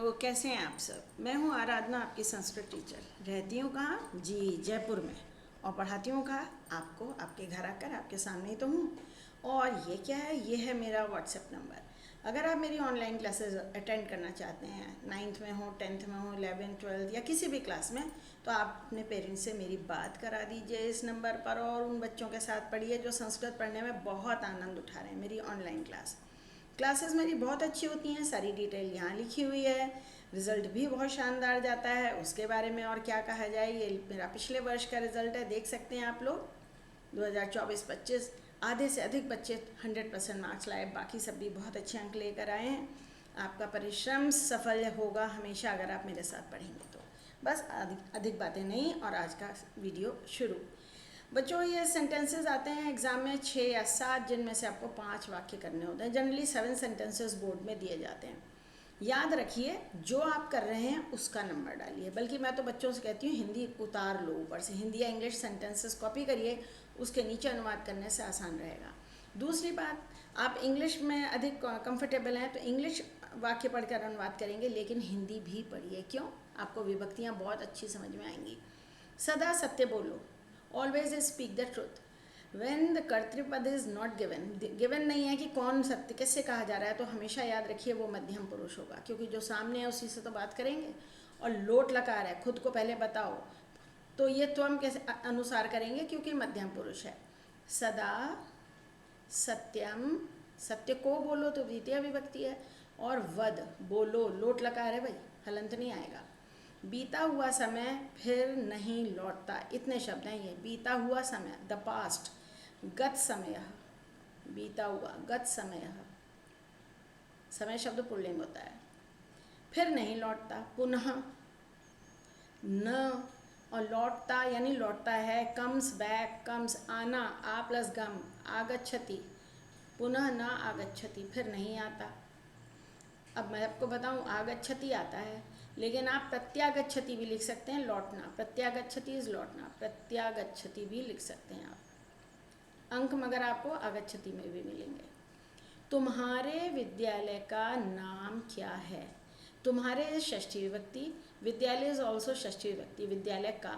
तो कैसे हैं आप सब। मैं हूं आराधना, आपकी संस्कृत टीचर। रहती हूं कहाँ जी, जयपुर में। और पढ़ाती हूं कहाँ आपको, आपके घर आकर, आपके सामने ही तो हूँ। और ये क्या है, ये है मेरा व्हाट्सएप नंबर। अगर आप मेरी ऑनलाइन क्लासेस अटेंड करना चाहते हैं, 9th में हो, 10th में हो, 11th 12th या किसी भी क्लास में, तो आप अपने पेरेंट्स से मेरी बात करा दीजिए इस नंबर पर और उन बच्चों के साथ पढ़िए जो संस्कृत पढ़ने में बहुत आनंद उठा रहे हैं। मेरी ऑनलाइन क्लासेस मेरी बहुत अच्छी होती हैं, सारी डिटेल यहाँ लिखी हुई है। रिज़ल्ट भी बहुत शानदार जाता है, उसके बारे में और क्या कहा जाए। ये मेरा पिछले वर्ष का रिज़ल्ट है, देख सकते हैं आप लोग। 2024-25 आधे से अधिक बच्चे 100% मार्क्स लाए, बाकी सब भी बहुत अच्छे अंक लेकर आए हैं। आपका परिश्रम सफल होगा हमेशा अगर आप मेरे साथ पढ़ेंगे तो। बस अधिक बातें नहीं, और आज का वीडियो शुरू। बच्चों, ये सेंटेंसेस आते हैं एग्ज़ाम में 6 या 7, जिनमें से आपको 5 वाक्य करने होते हैं। जनरली 7 सेंटेंसेस बोर्ड में दिए जाते हैं। याद रखिए, जो आप कर रहे हैं उसका नंबर डालिए। बल्कि मैं तो बच्चों से कहती हूँ, हिंदी उतार लो ऊपर से, हिंदी या इंग्लिश सेंटेंसेस कॉपी करिए, उसके नीचे अनुवाद करने से आसान रहेगा। दूसरी बात, आप इंग्लिश में अधिक कंफर्टेबल हैं तो इंग्लिश वाक्य पढ़कर अनुवाद करेंगे, लेकिन हिंदी भी पढ़िए। क्यों? आपको विभक्तियाँ बहुत अच्छी समझ में आएंगी। सदा सत्य बोलो, always speak the truth. When the कर्तृपद इज नॉट गिवन, गिवन नहीं है कि कौन सत्य किससे कहा जा रहा है, तो हमेशा याद रखिए वो मध्यम पुरुष होगा, क्योंकि जो सामने है उसी से तो बात करेंगे। और लोट लकार है, खुद को पहले बताओ, तो ये त्वम के अनुसार करेंगे क्योंकि मध्यम पुरुष है। सदा सत्यम, सत्य को बोलो तो द्वितीय विभक्ति है। और वद, बोलो, लोट लकार है भाई, हलंत नहीं आएगा। बीता हुआ समय फिर नहीं लौटता, इतने शब्द हैं ये। बीता हुआ समय, द पास्ट। गत समय, बीता हुआ, गत समय, समय शब्द पुल्लिंग होता है। फिर नहीं लौटता, पुनः, न, और लौटता यानी लौटता है, कम्स बैक, कम्स, आना, आ प्लस गम, आगच्छति, पुनः न आगच्छति, फिर नहीं आता। अब मैं आपको बताऊं, आगच्छति आता है, लेकिन आप प्रत्यागच्छति भी लिख सकते हैं, लौटना। प्रत्यागच्छति इज लौटना, प्रत्यागच्छति भी लिख सकते हैं आप। अंक मगर आपको आगच्छति में भी मिलेंगे। तुम्हारे विद्यालय का नाम क्या है? तुम्हारे इज षष्ठी विभक्ति, विद्यालय इज ऑल्सो षष्ठी विभक्ति, विद्यालय का।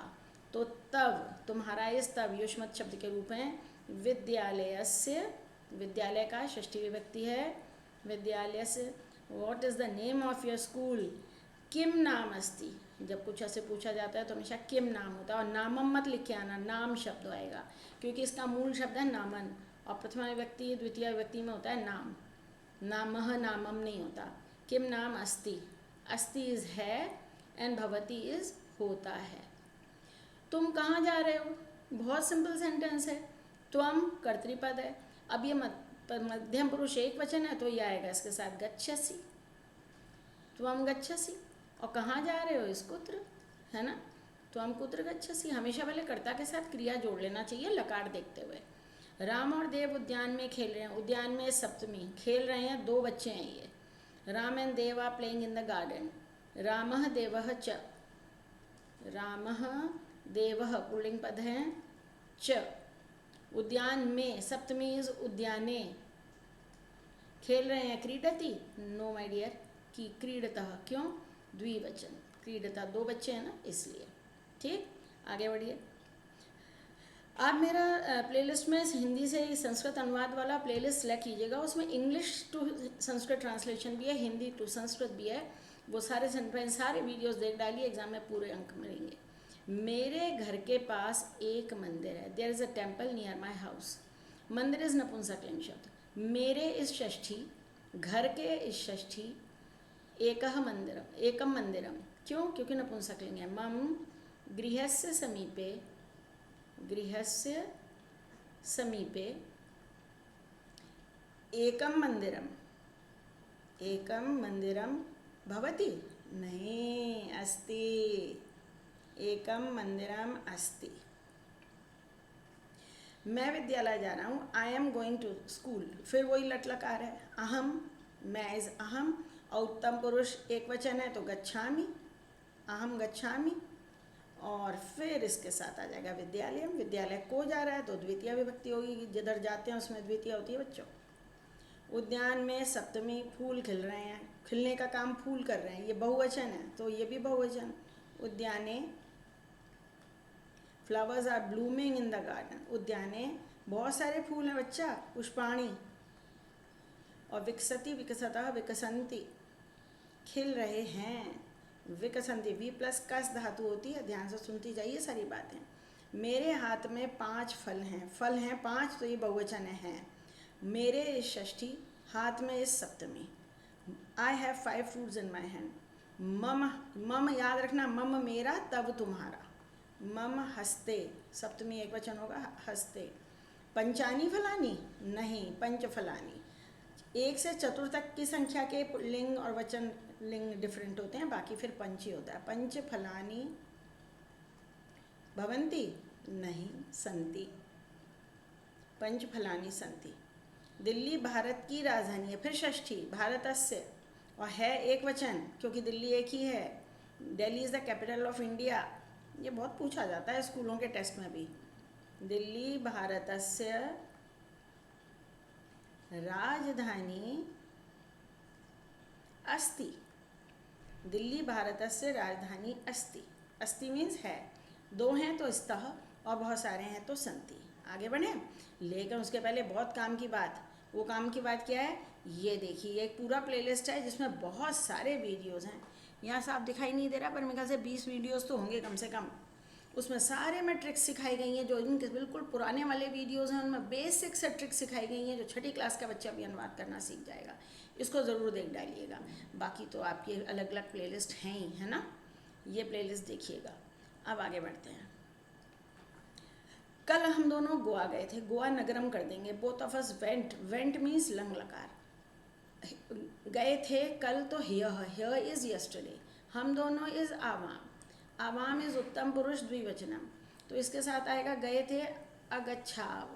तो तव, तुम्हारा इज तव युष्मत शब्द के रूप में। विद्यालयस्य, विद्यालय का षष्ठी विभक्ति है, विद्यालयस्य। What is the name of your school? किम नाम अस्ति। जब कुछ ऐसे पूछा जाता है तो हमेशा किम नाम होता है, और नामम मत लिख के आना, नाम शब्द आएगा, क्योंकि इसका मूल शब्द है नामन, और प्रथमा विभक्ति द्वितीय विभक्ति में होता है नाम। नामह, नामम नहीं होता। किम नाम अस्ति, अस्ति इज है, एंड भवती इज होता है। तुम कहाँ जा रहे हो? बहुत सिंपल सेंटेंस है। त्वम कर्तृपद है। अब ये मध्यम पुरुष एक वचन है तो ये आएगा इसके साथ गच्छसि, त्वम गच्छसि। और कहाँ जा रहे हो? इस कुत्र, है ना, त्वम कुत्र गच्छसि। हमेशा पहले कर्ता के साथ क्रिया जोड़ लेना चाहिए लकार देखते हुए। राम और देव उद्यान में खेल रहे हैं, उद्यान में सप्तमी, खेल रहे हैं, 2 बच्चे हैं ये। Ram and Dev are playing in the garden. रामः देवः च, रामः देवः पुल्लिंग पद है, च। उद्यान में, सप्तमी इज उद्याने। खेल रहे हैं, क्रीडति, नो माय डियर, कि क्रीडतः, क्यों? द्विवचन, क्रीडता 2 बच्चे हैं ना, इसलिए। ठीक, आगे बढ़िए। आप मेरा प्लेलिस्ट में हिंदी से संस्कृत अनुवाद वाला प्लेलिस्ट सेलेक्ट कीजिएगा, उसमें इंग्लिश टू संस्कृत ट्रांसलेशन भी है, हिंदी टू संस्कृत भी है। वो सारे वीडियोस देख डालिए, एग्जाम में पूरे अंक मिलेंगे। मेरे घर के पास एक मंदिर है, there is a temple near my house. मंदिर इज नपुंसकलिंग शब्द, मेरे इज षष्ठी, घर के इज षष्ठी, एकः मंदिरम, एकम मंदिरम, क्यों? क्योंकि नपुंसकलिंग है। मम गृहस्य समीपे, गृहस्य समीपे एकम मंदिरम, एकम मंदिरम भवति, नहीं, अस्ति, एकम मंदिरम अस्ति। मैं विद्यालय जा रहा हूँ, I am going to school, फिर वही लट लकार है। अहम, मैं इज अहम, और उत्तम पुरुष एक वचन है तो गच्छामि, अहम गच्छामि। और फिर इसके साथ आ जाएगा विद्यालय, विद्यालय को जा रहा है तो द्वितीय विभक्ति होगी, जिधर जाते हैं उसमें द्वितीय होती है बच्चों। उद्यान में सप्तमी, फूल खिल रहे हैं, खिलने का काम फूल कर रहे हैं, ये बहुवचन है तो ये भी बहुवचन। उद्याने flowers are blooming in the garden, उद्याने बहुत सारे फूल हैं बच्चा, पुष्पाणी। और विकसति विकसतः विकसंती, खिल रहे हैं, विकसंती, वी प्लस कस धातु होती है, ध्यान से सुनती जाइए सारी बातें। मेरे हाथ में 5 फल हैं, फल हैं 5 तो ये बहुवचन है। मेरे इस षष्ठी, हाथ में इस सप्तमी। I have 5 fruits in my hand. मम, मम याद रखना, मम मेरा तब तुम्हारा। मम हस्ते, सप्तमी एक वचन होगा, हस्ते। पंचानी फलानी, नहीं, पंच फलानी। 1 से 4 तक की संख्या के लिंग और वचन लिंग डिफरेंट होते हैं, बाकी फिर पंच ही होता है। पंच फलानी भवंती, नहीं, संति। पंच फलानी संति। दिल्ली भारत की राजधानी है, फिर षष्ठी, भारतस्य, और है एक वचन क्योंकि दिल्ली एक ही है। Delhi is the capital of India, ये बहुत पूछा जाता है स्कूलों के टेस्ट में भी। दिल्ली भारतस्य राजधानी अस्ति, दिल्ली भारतस्य राजधानी अस्ति। अस्ति मीन्स है, 2 हैं तो स्तः और बहुत सारे हैं तो संति। आगे बढ़े, लेकिन उसके पहले बहुत काम की बात। वो काम की बात क्या है, ये देखिए, एक पूरा प्लेलिस्ट है जिसमें बहुत सारे वीडियोज़ हैं। यहाँ साफ दिखाई नहीं दे रहा पर मेरे ख्याल से 20 वीडियोज़ तो होंगे कम से कम। उसमें सारे में ट्रिक्स सिखाई गई हैं, जो इनके बिल्कुल पुराने वाले वीडियोज़ हैं उनमें बेसिक से ट्रिक्स सिखाई गई हैं, जो 6ठी क्लास का बच्चा भी अनुवाद करना सीख जाएगा। इसको ज़रूर देख डालिएगा। बाकी तो आपकी अलग अलग प्लेलिस्ट हैं ही, है ना, ये प्लेलिस्ट देखिएगा। अब आगे बढ़ते हैं। कल हम दोनों गोवा गए थे, गोवा नगरम कर देंगे। Both of us went, went means lung लकार, गए थे कल तो हियर इज़ यस्टरडे। हम दोनों इज़ आवाम, आवाम इज़ उत्तम पुरुष द्विवचनम, तो इसके साथ आएगा गए थे अगच्छाव,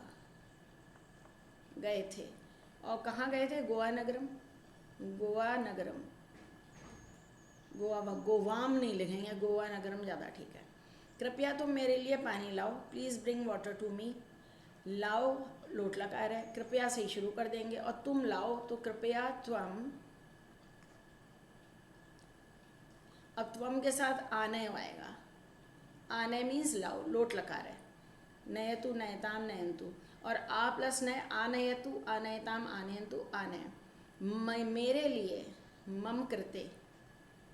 गए थे। और कहाँ गए थे, गोवा नगरम, गोवा नगरम, गोवा, गोवाम नहीं लिखेंगे, गोवा नगरम ज़्यादा ठीक है। कृपया तुम मेरे लिए पानी लाओ, please bring water to me. लाओ लोट लकार है, कृपया से ही शुरू कर देंगे, और तुम लाओ तो कृपया त्वम, अब त्वम के साथ आने आएगा, आने मीन्स लाओ, लोट लकार है। नयतु नयताम नयंतु, और आ प्लस नय, आनयतु आनयताम आनयंतु आनय। मेरे लिए, मम कृते,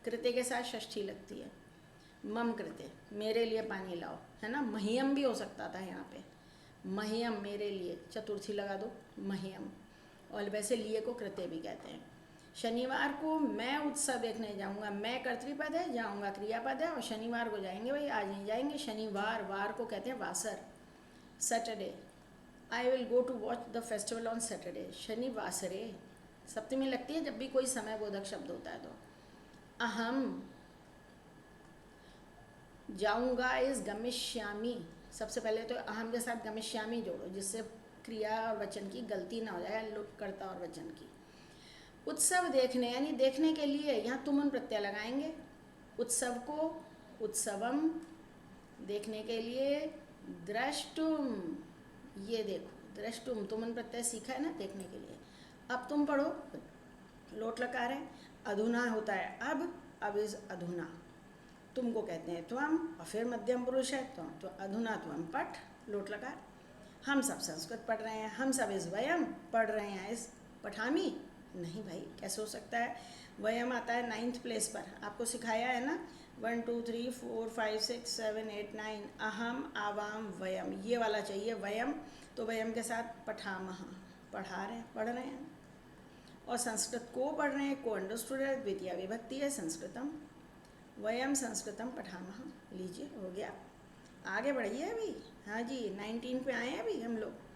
कृते के साथ षष्ठी लगती है, मम कृते, मेरे लिए पानी लाओ, है ना। मह्यम भी हो सकता था यहाँ पे, मह्यम मेरे लिए, चतुर्थी लगा दो, मह्यम। और वैसे लिए को कृते भी कहते हैं। शनिवार को मैं उत्सव देखने जाऊँगा, मैं कर्तृपद है, जाऊँगा क्रियापद है, और शनिवार को जाएंगे भाई, आज नहीं जाएंगे। शनिवार, वार को कहते हैं वासर। Saturday, I will go to watch the festival on Saturday. शनिवासरे, सप्तमी लगती है जब भी कोई समय बोधक शब्द होता है तो। अहम, जाऊँगा इज़ गमिष्यामी, सबसे पहले तो अहम के साथ गमिष्यामी जोड़ो, जिससे क्रिया और वचन की गलती ना हो जाए, कर्ता और वचन की। उत्सव देखने, यानी देखने के लिए, यहाँ तुमन प्रत्यय लगाएंगे। उत्सव को उत्सवम, देखने के लिए। द्रष्टुम, ये देखो द्रष्टुम, तुमन प्रत्यय सीखा है ना देखने के लिए। अब तुम पढ़ो, लोट लकार है। अधुना होता है अब इज़ अधुना, तुमको कहते हैं त्वम, और फिर मध्यम पुरुष है तो अधुना त्वम पठ, लोट लकार। हम सब संस्कृत पढ़ रहे हैं, हम सब इस वयम पढ़ रहे हैं, इस पठामी नहीं भाई, कैसे हो सकता है। वयम आता है 9th प्लेस पर, आपको सिखाया है ना, 1 2 3 4 5 6 7 8 9, अहम आवाम वयम, ये वाला चाहिए वयम, तो वयम के साथ पठामह, पढ़ा रहे हैं, पढ़ रहे हैं। और संस्कृत को पढ़ रहे हैं, को अंडरस्टूड है, द्वितीय विभक्ति है, संस्कृतम, वयम संस्कृतम पठामह। लीजिए हो गया, आगे बढ़िए अभी। हाँ जी, 19 पे आए हैं अभी हम लोग।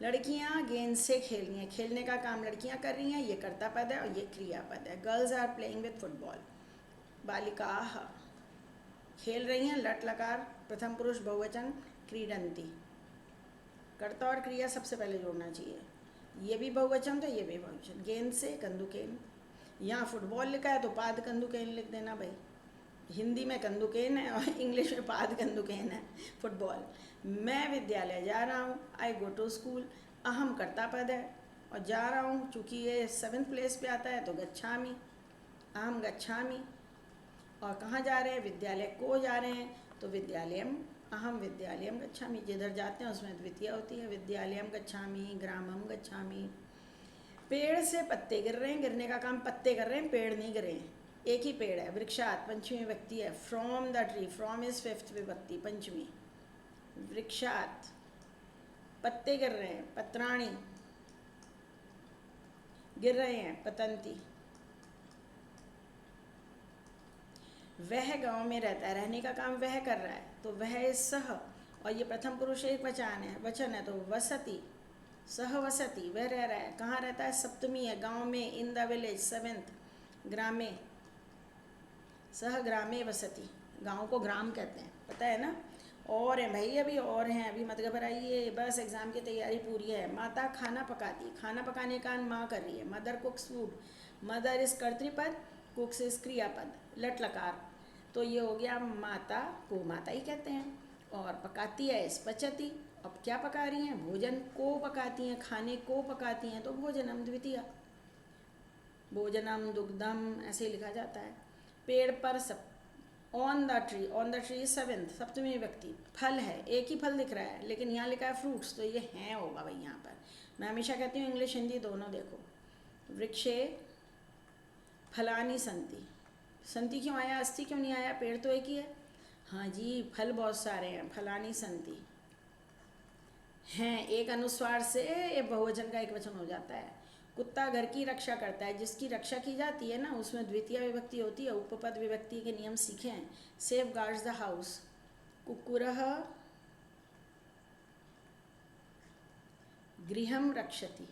लड़कियाँ गेंद से खेल रही हैं, खेलने का काम लड़कियाँ कर रही हैं, ये कर्ता पद है और ये क्रियापद है। Girls are playing with football, बालिकाः खेल रही हैं, लट लकार प्रथम पुरुष बहुवचन, क्रीडन्ति। कर्ता और क्रिया सबसे पहले जोड़ना चाहिए, ये भी बहुवचन तो ये भी बहुवचन। गेंद से कंदुकेन, यहाँ फुटबॉल लिखा है तो पाद कंदुकेन लिख देना भाई। हिंदी में कंदुकेन है और इंग्लिश में पाद कंदुकेन है, फुटबॉल। मैं विद्यालय जा रहा हूँ, आई गो टू स्कूल, अहम कर्ता पद है और जा रहा हूँ, चूँकि ये 7th प्लेस पे आता है तो गच्छामी। अहम गच्छामि। और कहाँ जा रहे हैं? विद्यालय को जा रहे हैं, तो विद्यालयम, अहम विद्यालयम गच्छामि। जिधर जाते हैं उसमें द्वितीया होती है, विद्यालयम गच्छामि, ग्रामम गच्छामि। पेड़ से पत्ते गिर रहे हैं, गिरने का काम पत्ते कर रहे हैं, पेड़ नहीं गिरे हैं। एक ही पेड़ है। वृक्षात पंचमी विभक्ति है, from the tree, from is fifth विभक्ति, पंचमी। वृक्षात पत्ते गिर रहे हैं, पत्राणि गिर रहे हैं, पतंती। वह गांव में रहता है, रहने का काम वह कर रहा है, तो वह इज सह, और ये प्रथम पुरुष एक वचन है, तो वसति, सह वसति, वह रह रहा है। कहाँ रहता है? सप्तमी है, गांव में, इन द विलेज, सेवेंथ, ग्रामे, सह ग्रामे वसति। गांव को ग्राम कहते हैं, पता है ना। और हैं भाई, अभी और हैं, अभी मत घबराइए, बस एग्ज़ाम की तैयारी पूरी है। माता खाना पकाती, खाना पकाने का माँ कर रही है। मदर कुक्स फूड, मदर इस कर्तृपद, कुक्स इस क्रियापद, लट लकार, तो ये हो गया माता को माता ही कहते हैं। और पकाती है इस पचती। अब क्या पका रही हैं? भोजन को पकाती हैं, खाने को पकाती हैं, तो भोजनम द्वितीया, भोजनम दुग्धम ऐसे ही लिखा जाता है। पेड़ पर सब, ऑन द ट्री सेवेंथ, सप्तमी व्यक्ति, फल है, एक ही फल दिख रहा है, लेकिन यहाँ लिखा है फ्रूट्स, तो ये हैं होगा भाई यहाँ पर। मैं हमेशा कहती हूँ इंग्लिश हिंदी दोनों देखो। वृक्षे फलानी संति, संति क्यों आया, अस्थि क्यों नहीं आया? पेड़ तो एक ही है। हाँ जी, फल बहुत सारे हैं, फलानी संति हैं। एक अनुस्वार से ये बहुवचन का एक वचन हो जाता है। कुत्ता घर की रक्षा करता है, जिसकी रक्षा की जाती है ना, उसमें द्वितीय विभक्ति होती है। उपपद विभक्ति के नियम सीखे हैं। सेफ गार्ड्स द हाउस, कुक्कुरः गृहम रक्षति,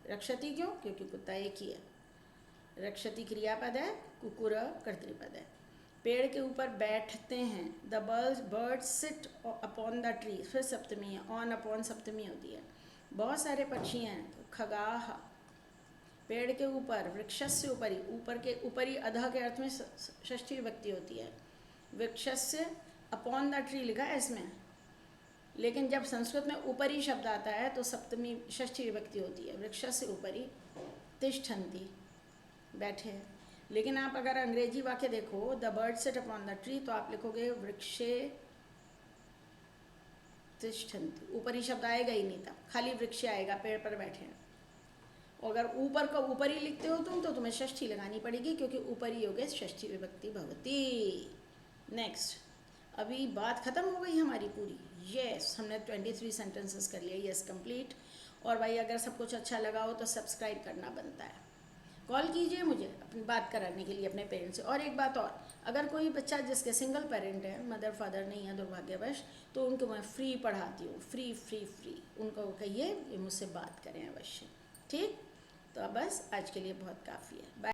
रक्षति क्यों? क्योंकि कुत्ता एक ही है। रक्षति क्रियापद है, कुक्कुर कर्तृपद है। पेड़ के ऊपर बैठते हैं, the bird sit upon the tree, फिर सप्तमी है, ऑन अपॉन सप्तमी होती है। बहुत सारे पक्षी हैं, तो खगाह, पेड़ के ऊपर, वृक्षस्य ऊपरी, ऊपर के ऊपरी, अधः के अर्थ में षष्ठी विभक्ति होती है। वृक्षस्य अपॉन द ट्री लिखा है इसमें, लेकिन जब संस्कृत में ऊपरी शब्द आता है तो सप्तमी षष्ठी विभक्ति होती है। वृक्षस्य ऊपरी, तिष्ठन्ति, बैठे। लेकिन आप अगर अंग्रेजी वाक्य देखो, the bird sit upon the tree, तो आप लिखोगे वृक्षे तिष्ठन्ति, ऊपरी शब्द आएगा ही नहीं, तब खाली वृक्ष आएगा, पेड़ पर बैठे हैं। अगर ऊपर का ऊपरी लिखते हो तुम, तो तुम्हें षष्ठी लगानी पड़ेगी, क्योंकि ऊपरी योगे षष्ठी विभक्ति भवती। नेक्स्ट, अभी बात खत्म हो गई हमारी पूरी। यस, हमने 23 सेंटेंसेस कर लिया। Yes, complete. और भाई अगर सब कुछ अच्छा लगा हो तो सब्सक्राइब करना बनता है। कॉल कीजिए मुझे अपनी बात कराने के लिए अपने पेरेंट्स से। और एक बात और, अगर कोई बच्चा जिसके सिंगल पेरेंट है, मदर फादर नहीं है दुर्भाग्यवश, तो उनको मैं फ्री पढ़ाती हूँ, फ्री फ्री फ्री। उनको कहिए ये मुझसे बात करें अवश्य, ठीक। तो बस आज के लिए बहुत काफ़ी है। बाय।